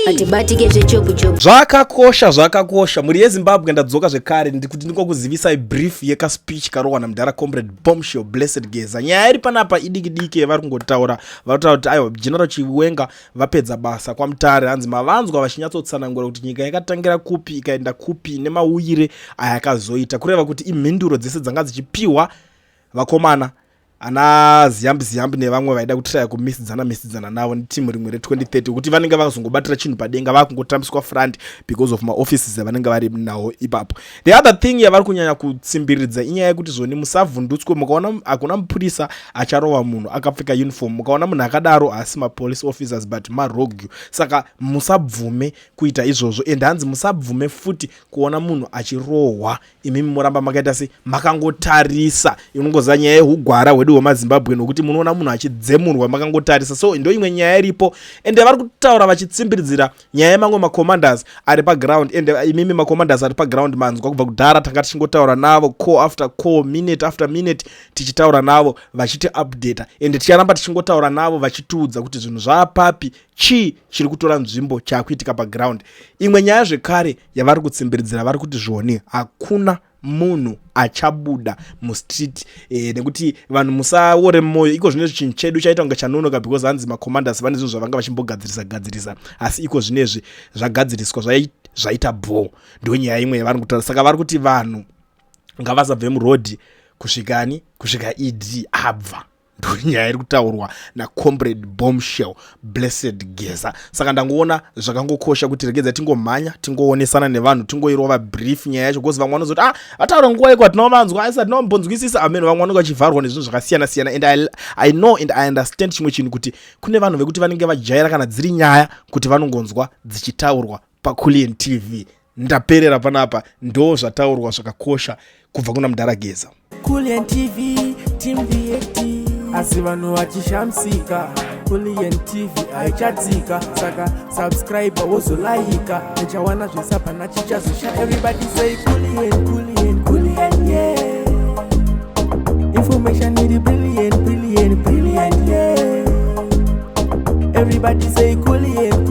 atibatike zvechopu chopu. Zvakakosha muri yeZimbabwe ndadzoka zvekare ndikuti ndingokuzivisai brief yekaspeech karohwa namudhara comrade Bombshell Blessed Geza. Nyaya iri panapa idiki yavari kungotaura varitaura kuti aiwa General Chiwenga vapedza basa kwaMutare, hanzi mavanzwa vachinyatsotsanaangura kuti nyika yakatangira kupi ikaenda kupi nemauyire ayakazoita, kureva kuti imhinduro dzese dzanga dzichipiwa vakomana ana ziyambi nevamwe vaida kutiraya kumisidzana navo netimu rimwe re2030 kuti vanenge vakazongobatira chinhu padenga vakungotambiswa front because of maoffices avanenge vari nawo ipapo. The other thing yavari kunyanya kutsimbiridza inyaya yekuti zvoni musavhundutswe, mukaona hakuna mupurisa acharova munhu akapfeka uniform, mukaona munhu akadaro asi mapolice officers but marogue, saka musabvume kuita izvozvo and hanzi musabvume futi kuona munhu achirohwa imimi muramba makaita se makangotarisa. Inongoza nyaya yehugwara hwedu hwemaZimbabwe nokuti munoona munhu achidzemurwa makangotarisa. So ndo imwe nyaya iripo ende vari kutaura vachitsimbidzira nyaya yemamwe macommanders ari paground ende imimi macommanders ari paground manzwa kubva kudhara tanga tichingotaura navo call after call, minute after minute tichitaura navo vachiti update ende ticharamba tichingotaura navo vachitiudza kuti zvinhu zvaapapi, chii chiri kutora nzvimbo chakuitika paground. Imwe nyaya zvekare yavari kutsimbidzira vari kuti zvoni hakuna munhu achabuda mustreet nekuti vanhu musaore moyo, iko zvinezvi chinhu chedu chaita kunge chanonoka because hanzi macommanders vane zvinhu zvavanga vachimbogadzirisa asi iko zvinezvi zvagadziriswa zvaita bho. Ndo nyaya imwe yavari kutaura, saka vari kuti vanhu ngavasabve murodhi kusvika ED abva. Ndo nyaya iri kutaurwa naComrade Bombshell Blessed Geza. Saka ndangoona zvakangokosha kuti regedza tingomhanya tingoonesana nevanhu tingoirova brief nyaya yacho because vamwe vanozoti vataura nguva yeko tinomanzwa asi tinombonzwisisa amene vamwe vanenge vachivharwa nezvinhu zvakasiyana and I know and I understand chimwe chinhu kuti kune vanhu vekuti vanenge vajaira kana dziri nyaya kuti vanongonzwa dzichitaurwa paCoolian TV. Ndaperera panapa ndo zvataurwa zvakakosha kubva kuna Mudhara Geza. Coolian TV team VAT asi vanhu vachishamsika. Coolian TV haichatsika, saka subscribe wozolaika nechawana zvisapa nachichazosha. Everybody say Coolian yeah. Information need brilliant yeah. Everybody say Coolian